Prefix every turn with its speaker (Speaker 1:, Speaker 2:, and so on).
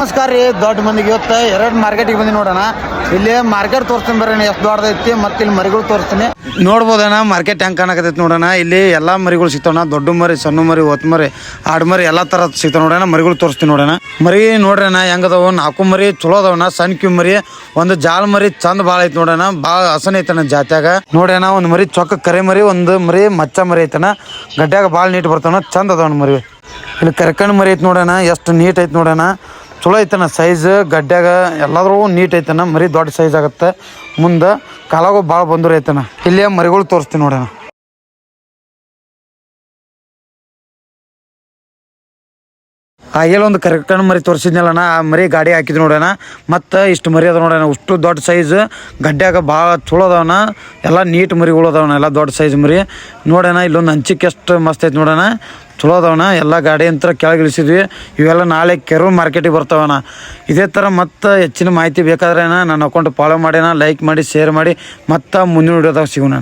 Speaker 1: ನಮಸ್ಕಾರ ರೀ ದೊಡ್ಡ ಮಂದಿಗೆ ಇವತ್ತು ಎರಡು ಮಾರ್ಕೆಟಿಗೆ ಬಂದು ನೋಡೋಣ. ಇಲ್ಲಿ ಮಾರ್ಕೆಟ್ ತೋರಿಸ್ತೀನಿ ಬರ್ರಿ ಎಷ್ಟು ದೊಡ್ಡದೈತಿ. ಮತ್ತೆ ಇಲ್ಲಿ ಮರಿಗಳು ತೋರಿಸ್ತೀನಿ ನೋಡ್ಬೋದಣ್ಣ. ಮಾರ್ಕೆಟ್ ಹೆಂಗೆ ಕಾಣಕತ್ತೈತಿ ನೋಡೋಣ. ಇಲ್ಲಿ ಎಲ್ಲ ಮರಿಗಳು ಸಿಗ್ತಾವಣ್ಣ. ದೊಡ್ಡ ಮರಿ, ಸಣ್ಣ ಮರಿ, ಒತ್ತು ಮರಿ, ಆಡು ಮರಿ ಎಲ್ಲ ಥರ ಸಿಗ್ತಾವ ನೋಡೋಣ. ಮರಿಗಳು ತೋರಿಸ್ತೀನಿ ನೋಡೋಣ. ಮರಿ ನೋಡ್ರಣ್ಣ ಹೆಂಗದವು. 4 ಮರಿ ಚಲೋ ಅದಾವಣ್ಣ. ಸಣ್ಣ ಕ್ಯೂ ಮರಿ, ಒಂದು ಜಾಲ್ ಮರಿ ಚಂದ ಭಾಳ ಐತಿ ನೋಡೋಣ. ಭಾಳ ಹಸನ ಐತಣ್ಣ ಜಾತ್ಯಾಗ. ನೋಡ್ಯಾನ ಒಂದು ಮರಿ ಚೊಕ್ಕ ಕರೆ ಮರಿ, ಒಂದು ಮರಿ ಮಚ್ಚ ಮರಿ ಐತಣ್ಣ. ಗಡ್ಡ್ಯಾಗ ಭಾಳ ನೀಟ್ ಬರ್ತಾವಣ್ಣ. ಚಂದ ಅದಾವಣ್ಣ ಮರಿ. ಇಲ್ಲಿ ಕರ್ಕಂಡು ಮರಿ ಐತಿ ನೋಡೋಣ. ಎಷ್ಟು ನೀಟ್ ಐತಿ ನೋಡೋಣ. ಚಲೋ ಐತಣ್ಣ ಸೈಜ್. ಗಡ್ಡ್ಯಾಗ ಎಲ್ಲಾದ್ರೂ ನೀಟ್ ಐತಣ್ಣ. ಮರಿ ದೊಡ್ಡ ಸೈಜ್ ಆಗುತ್ತೆ. ಮುಂದೆ ಕಾಲಾಗೂ ಭಾಳ ಬಂದೂರು ಐತಣ್ಣ. ಇಲ್ಲೇ ಮರಿಗಳು ತೋರಿಸ್ತೀನಿ ನೋಡೋಣ. ಒಂದು ಕರೆಕ್ಟನ್ನು ಮರಿ ತೋರಿಸಿದ್ನಲ್ಲಣ್ಣ. ಆ ಮರಿ ಗಾಡಿ ಹಾಕಿದ್ ನೋಡೋಣ. ಮತ್ತು ಇಷ್ಟು ಮರಿ ಅದ ನೋಡೋಣ. ಅಷ್ಟು ದೊಡ್ಡ ಸೈಜ್. ಗಡ್ಡ್ಯಾಗ ಭಾಳ ಚಲೋ ಅದಾವಣ್ಣ. ಎಲ್ಲ ನೀಟ್ ಮರಿಗಳು ಅದಾವಣ್ಣ. ಎಲ್ಲ ದೊಡ್ಡ ಸೈಜ್ ಮರಿ ನೋಡೋಣ. ಇಲ್ಲೊಂದು ಹಂಚಿಕೆ ಎಷ್ಟು ಮಸ್ತ್ ಐತೆ ನೋಡೋಣ. ಚಲೋ ಅದಾವಣ್ಣ. ಎಲ್ಲ ಗಾಡಿ ಅಂತ ಕೆಳಗೆ ಇಳಿಸಿದ್ವಿ. ಇವೆಲ್ಲ ನಾಳೆ ಕೆರೂರು ಮಾರ್ಕೆಟಿಗೆ ಬರ್ತಾವಣ್ಣ. ಇದೇ ಥರ ಮತ್ತು ಹೆಚ್ಚಿನ ಮಾಹಿತಿ ಬೇಕಾದ್ರೆ ನನ್ನ ಅಕೌಂಟ್ ಫಾಲೋ ಮಾಡಿ, ಲೈಕ್ ಮಾಡಿ, ಶೇರ್ ಮಾಡಿ. ಮತ್ತು ಮುಂದಿನ ವಿಡಿಯೋದಾಗ ಸಿಗೋಣ.